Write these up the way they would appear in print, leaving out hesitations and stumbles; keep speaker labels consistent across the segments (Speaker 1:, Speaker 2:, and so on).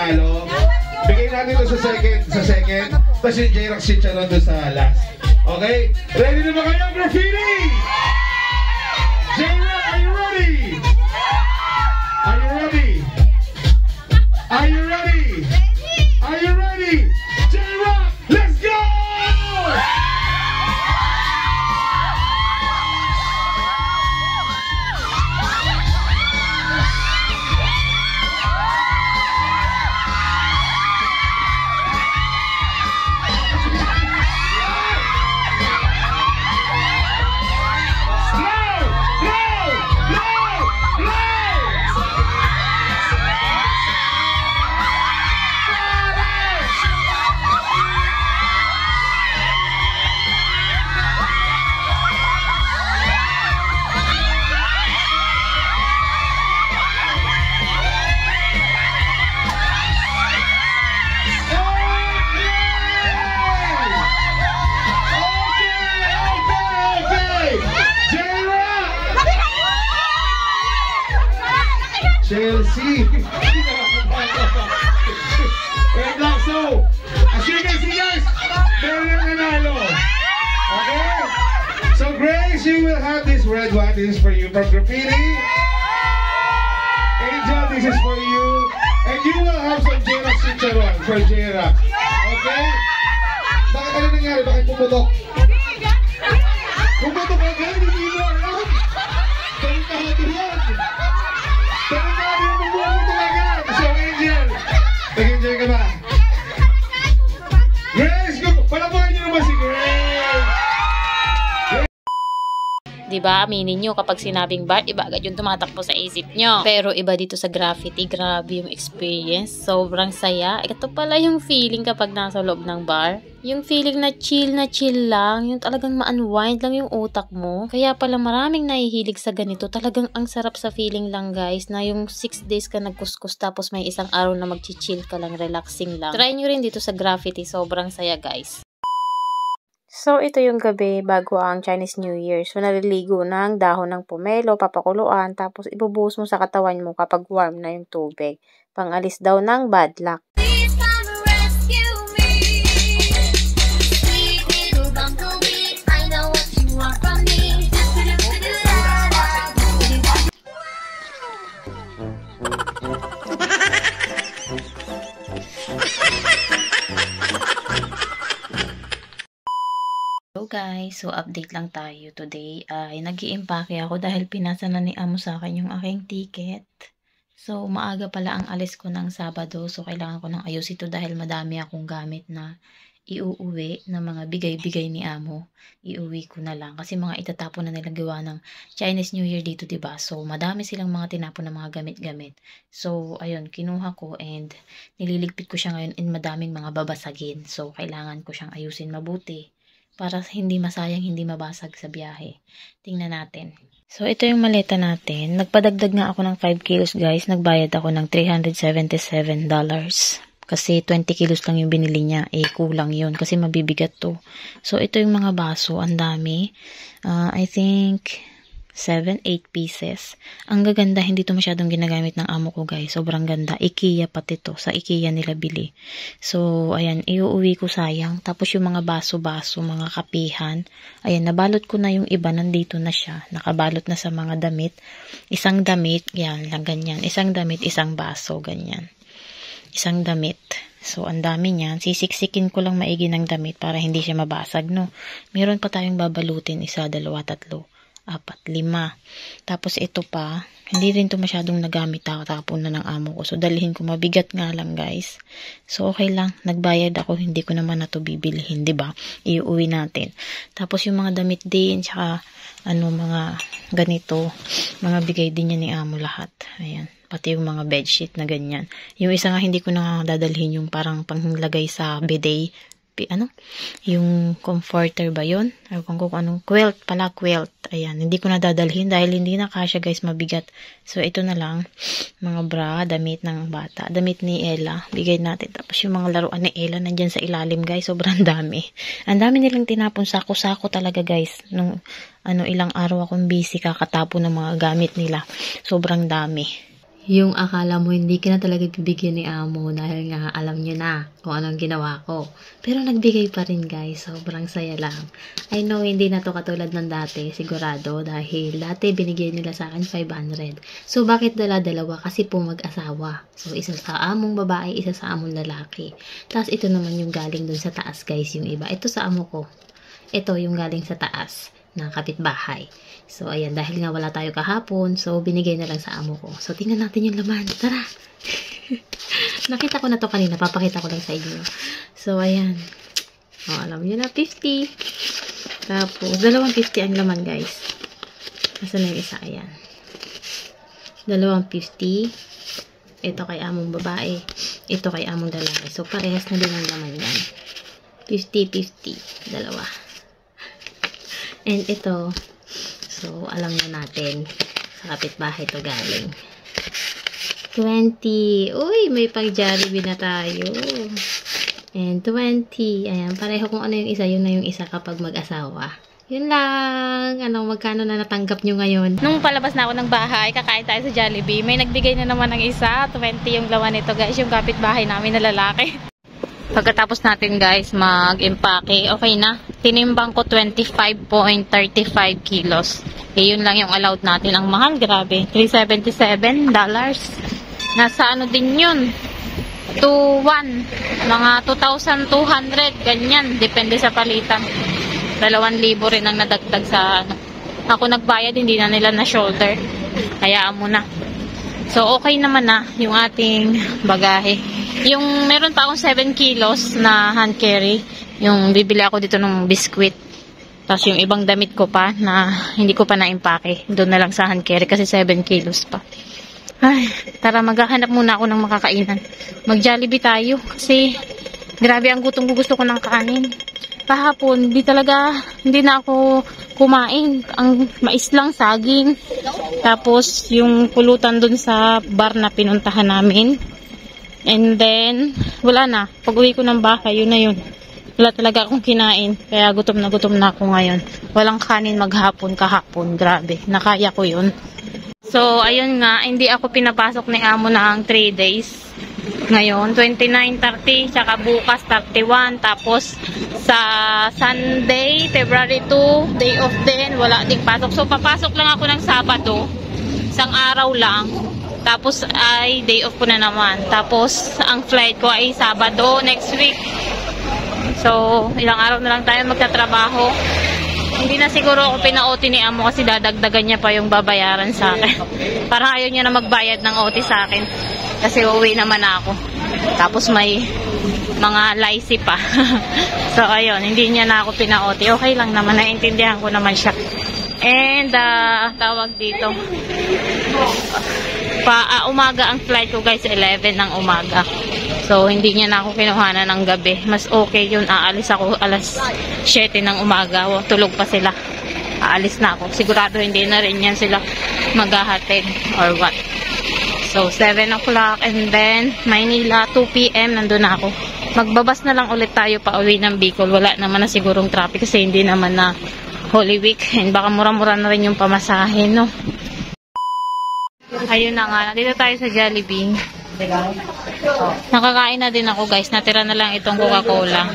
Speaker 1: nanalo. Bigay natin ito sa second. Tapos yung J-Rock si Charon doon sa last. Okay? Ready na ba kayo, graffiti? J-Rock, are you ready? Are you ready? Are you ready? Are you ready? J-Rock, let's go! Chelsea! Wait lang, so, as you can see guys, meron yung nanalo. Okay? So Grace, you will have this red one. This is for you from Graffiti. Angel, this is for you. And you will have some J-Rock Cicharon for J-Rock. Okay? Bakit ano nangyari? Bakit pumutok? Pumutok agad? Hindi mo alam? Ganun kahati yan. Ganun kahati yung pumutok agad. So Angel, nag-enjoy ka ba? Grace, palabuhan niyo naman si Grace.
Speaker 2: Diba, aminin nyo, kapag sinabing bar, iba agad yung tumatakbo sa isip nyo. Pero iba dito sa graffiti, grabe yung experience. Sobrang saya. Ito pala yung feeling kapag nasa loob ng bar. Yung feeling na chill lang. Yung talagang ma-unwind lang yung utak mo. Kaya pala maraming nahihilig sa ganito. Talagang ang sarap sa feeling lang guys, na yung 6 days ka nagkuskus tapos may isang araw na mag-chill ka lang, relaxing lang. Try nyo rin dito sa graffiti. Sobrang saya guys. So, ito yung gabi bago ang Chinese New Year. So, naliligo ng dahon ng pomelo, papakuluan, tapos ibubuhos mo sa katawan mo kapag warm na yung tubig. Pangalis daw ng bad luck. Hello guys, so update lang tayo today. Nag-iimpake ako dahil pinasa na ni Amo sa akin yung aking ticket. So maaga pala ang alis ko ng Sabado, so kailangan ko nang ayusin ito dahil madami akong gamit na iuuwi na mga bigay-bigay ni Amo. Iuwi ko na lang kasi mga itatapon na nila gawa ng Chinese New Year dito, diba? So madami silang mga tinapon na mga gamit-gamit. So ayun, kinuha ko and nililigpit ko siya ngayon and madaming mga babasagin. So kailangan ko siyang ayusin mabuti para hindi masayang, hindi mabasag sa biyahe. Tingnan natin. So, ito yung maleta natin. Nagpadagdag nga ako ng 5 kilos, guys. Nagbayad ako ng $377. Kasi 20 kilos lang yung binili niya. Kulang yun. Kasi mabibigat to. So, ito yung mga baso. Ang dami. I think 7-8 pieces. Ang gaganda, hindi to masyadong ginagamit ng amo ko guys. Sobrang ganda. IKEA pati to. Sa IKEA nila bili. So, ayan, iuuwi ko sayang. Tapos yung mga baso-baso, mga kapihan. Ayan, nabalot ko na yung iba. Nandito na siya. Nakabalot na sa mga damit. Isang damit, yan lang ganyan. Isang damit, isang baso, ganyan. Isang damit. So, ang dami niyan. Sisiksikin ko lang maigi ng damit para hindi siya mabasag, no? Meron pa tayong babalutin. 1, 2, 3. 4, 5. Tapos ito pa, hindi rin to masyadong nagamit, tapon na ng amo ko. So, dalhin ko. Mabigat nga lang, guys. So, okay lang. Nagbayad ako. Hindi ko naman na to bibilihin, diba? Iuwi natin. Tapos, yung mga damit din, tsaka, mga ganito, mga bigay din niya ni amo lahat. Ayan. Pati yung mga bedsheet na ganyan. Yung isa nga, hindi ko na dadalhin yung parang panglagay sa bidet. Yung comforter ba yun? Or kung anong, quilt pala, quilt. Ayan, hindi ko na dadalhin dahil hindi na kasya guys, mabigat. So, ito na lang, mga bra, damit ng bata, damit ni Ella, bigay natin. Tapos yung mga laruan ni Ella, nandyan sa ilalim guys, sobrang dami. Ang dami nilang tinapon, sako-sako talaga guys. Nung, ilang araw akong busy, kakatapon ng mga gamit nila. Sobrang dami. Yung akala mo hindi ka na talaga bibigyan ni amo dahil nga alam nyo na kung anong ginawa ko. Pero nagbigay pa rin guys, sobrang saya lang. I know hindi na to katulad ng dati, sigurado, dahil dati binigyan nila sa akin 500. So bakit dala-dalawa? Kasi po mag-asawa. So isa sa among babae, isa sa among lalaki. Tapos ito naman yung galing dun sa taas guys, yung iba. Ito sa amo ko. Ito yung galing sa taas ng kapitbahay. So, ayan, dahil nga wala tayo kahapon, so, binigay na lang sa amo ko. So, tingnan natin yung laman. Tara! Nakita ko na to kanina, papakita ko lang sa inyo. So, ayan. O, alam nyo na, 50. Tapos, 250 ang laman, guys. Nasaan na yung isa? Ayan. 250. Ito kay among babae. Ito kay among lalaki. So, parehas na din ang laman yan. 50-50. Dalawa. And ito, so, alam na natin, sa kapitbahay to galing. 20. Uy, may pang Jollibee na tayo. And 20. Ayan, pareho kung ano yung isa, yun na yung isa kapag mag-asawa. Yun lang. Magkano na natanggap nyo ngayon? Nung palabas na ako ng bahay, kakain tayo sa Jollibee, may nagbigay na naman ng isa. 20 yung laman nito, guys. Yung kapitbahay namin na lalaki. Pagkatapos natin guys mag-empake, okay na. Tinimbang ko 25.35 kilos. Yun lang yung allowed natin. Ang mahal, grabe. $377. Nasa ano din yun? 2,1. Mga 2,200. Ganyan. Depende sa palitan. 2,000 rin ang nadagdag sa ano. Ako nagbayad, hindi na nila na shoulder. Hayaan mo na. So, okay naman na yung ating bagahe. Yung meron pa akong 7 kilos na hand carry. Yung bibili ako dito ng biskwit. Tapos yung ibang damit ko pa na hindi ko pa na-impake. Doon na lang sa hand carry kasi 7 kilos pa. Ay, tara maghahanap muna ako ng makakainan. Mag-Jollibee tayo kasi grabe ang gutom ko, gusto ko ng kanin. Kahapon, hindi na ako kumain. Ang mais lang, saging. Tapos yung pulutan doon sa bar na pinuntahan namin. And then, wala na. Pag uwi ko ng bahay, yun na yun. Wala talaga akong kinain. Kaya gutom na ako ngayon. Walang kanin maghapon kahapon. Grabe. Nakaya ko yun. So, ayun nga. Hindi ako pinapasok ni amo na ang 3 days. Ngayon, 29, 30. Tsaka bukas, 31. Tapos, sa Sunday, February 2, day off din. Wala ding pasok. So, papasok lang ako ng Sabado. Isang araw lang. Tapos ay day off ko na naman. Tapos ang flight ko ay Sabado next week. So ilang araw na lang tayo magtatrabaho. Hindi na siguro ako pina-OT ni amo kasi dadagdagan niya pa yung babayaran sa akin. Parang ayaw niya na magbayad ng OT sa akin. Kasi uuwi naman ako. Tapos may mga laisi pa. So ayun, hindi niya na ako pina-OT. Okay lang naman, naiintindihan ko naman siya. And tawag dito, umaga ang flight ko guys, 11 ng umaga. So hindi niya na ako kinuhanan ng gabi. Mas okay yun, aalis ako alas 7 ng umaga. Tulog pa sila, aalis na ako. Sigurado hindi na rin yan sila maghahatid or what. So 7 o'clock and then Maynila 2 PM nandun na ako. Magbabas na lang ulit tayo pa uwi ng Bicol. Wala naman na sigurong traffic kasi hindi naman na Holy Week, and baka mura-mura na rin yung pamasahe, no? Ayun na nga, nandito tayo sa Jollibee. Nakakain na din ako guys, natira na lang itong Coca-Cola.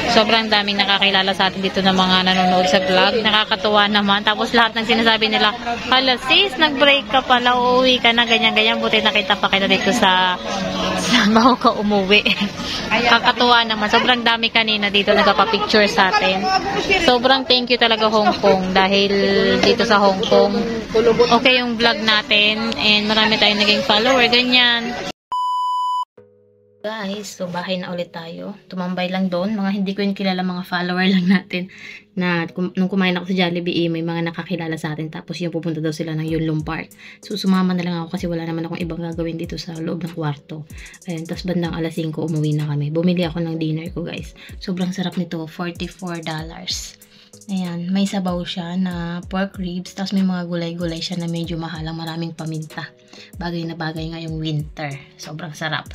Speaker 2: Sobrang daming nakakilala sa atin dito ng mga nanonood sa vlog. Nakakatuwa naman. Tapos lahat ng sinasabi nila, hala sis, nag-break ka pala, uuwi ka na, ganyan-ganyan. Buti nakita pa kita dito sa bago ka umuwi. Kakatuwa naman. Sobrang dami kanina dito nagpa-picture sa atin. Sobrang thank you talaga Hong Kong dahil dito sa Hong Kong okay yung vlog natin and marami tayong naging follower, ganyan. Guys, so bahay na ulit tayo. Tumambay lang doon. Mga hindi ko yung kilala, mga follower lang natin. Na nung kumain ako sa Jollibee, may mga nakakilala sa atin. Tapos yung pupunta daw sila ng Yunlong Park. So sumama na lang ako kasi wala naman akong ibang gagawin dito sa loob ng kwarto. Ayun, tapos bandang alas 5 umuwi na kami. Bumili ako ng dinner ko guys. Sobrang sarap nito, $44. Ayan, may sabaw siya na pork ribs. Tapos may mga gulay-gulay siya na medyo mahalang, maraming paminta. Bagay na bagay nga yung winter. Sobrang sarap.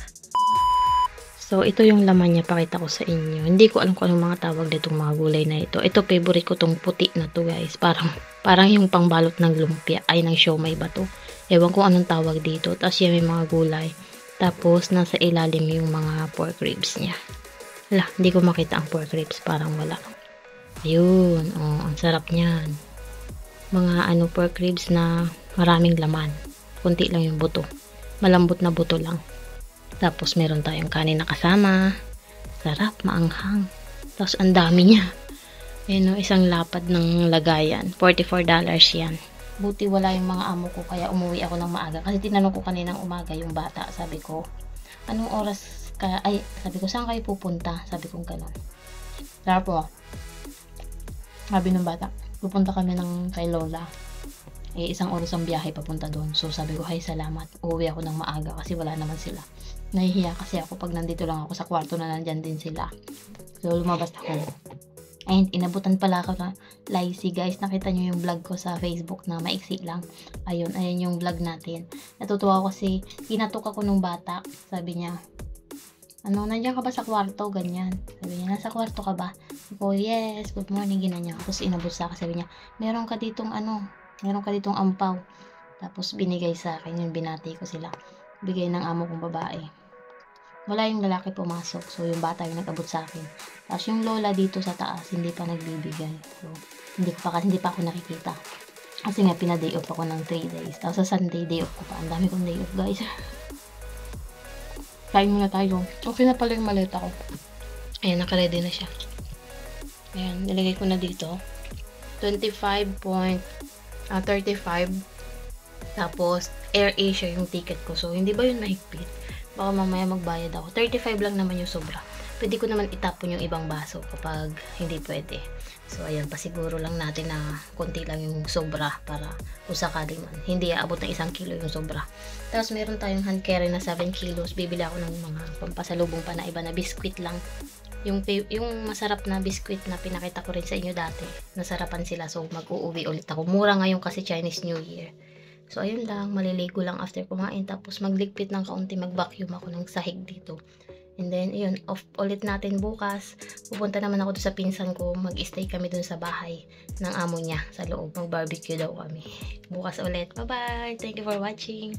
Speaker 2: So, ito yung laman niya, pakita ko sa inyo. Hindi ko alam kung anong mga tawag ditong mga gulay na ito. Ito, favorite ko tong puti na to guys. Parang yung pangbalot ng lumpia, ay ng siomay ba to? Ewan ko anong tawag dito. Tapos yan may mga gulay. Tapos nasa ilalim yung mga pork ribs niya. Wala, hindi ko makita ang pork ribs. Parang wala. Ayun. Oh, ang sarap niyan. Mga pork ribs na maraming laman. Kunti lang yung buto. Malambot na buto lang. Tapos meron tayong kanin na kasama. Sarap, maanghang. Tapos ang dami niya. Ayun, isang lapad ng lagayan. $44 yan. Buti wala yung mga amo ko kaya umuwi ako ng maaga. Kasi tinanong ko kaninang umaga yung bata. Sabi ko, anong oras ka? Ay, sabi ko, saan kayo pupunta? Sabi ko gano'n. Tapos, sabi ng bata, pupunta kami kay Lola. Isang oras ang biyahe papunta doon. So sabi ko, hay salamat. Uuwi ako ng maaga kasi wala naman sila. Nahihiya kasi ako pag nandito lang ako sa kwarto na nandyan din sila. So lumabas ako. And inabutan pala ako na Lazy, guys. Nakita nyo yung vlog ko sa Facebook na maiksi lang. Ayun yung vlog natin. Natutuwa ako kasi kinatok ako nung bata. Sabi niya, nandiyan ka ba sa kwarto? Ganyan. Sabi niya, nasa kwarto ka ba? Ako, yes, good morning, ginanya. Tapos inabot sa akin, sabi niya, meron ka ditong ampaw. Tapos binigay sa akin yung binati ko sila. Bigay ng amo kong babae. Wala yung lalaki pumasok. So yung bata yung nag-abot sa akin. Tapos yung lola dito sa taas, hindi pa nagbibigay. So hindi pa ako nakikita. Kasi nga pina-day off ako ng 3 days. Tapos sa Sunday, day off ko pa. Ang dami kong day off, guys. Kain muna tayo. Okay na pala yung maleta ko. Ayan, naka-ready na siya. Ayan, nilagay ko na dito. 25.35. Tapos, AirAsia yung ticket ko. So, hindi ba yun mahigpit? Baka mamaya magbayad ako. 35 lang naman yung sobra. Pwede ko naman itapon yung ibang baso kapag hindi pwede. So, ayan, pasiguro lang natin na konti lang yung sobra para kung sakali man. Hindi aabot ng 1 kilo yung sobra. Tapos, meron tayong hand carry na 7 kilos. Bibili ako ng mga pampasalubong pa na iba na biskwit lang. Yung masarap na biskwit na pinakita ko rin sa inyo dati. Nasarapan sila. So, mag-uuwi ulit ako. Mura ngayon kasi Chinese New Year. So, ayun lang. Maliligo lang after kumain. Tapos, magligpit ng kaunti. Mag-vacuum ako ng sahig dito. And then, ayun, off ulit natin bukas. Pupunta naman ako doon sa pinsan ko. Mag-stay kami doon sa bahay ng amo niya sa loob. Mag-barbecue daw kami. Bukas ulit. Bye-bye! Thank you for watching!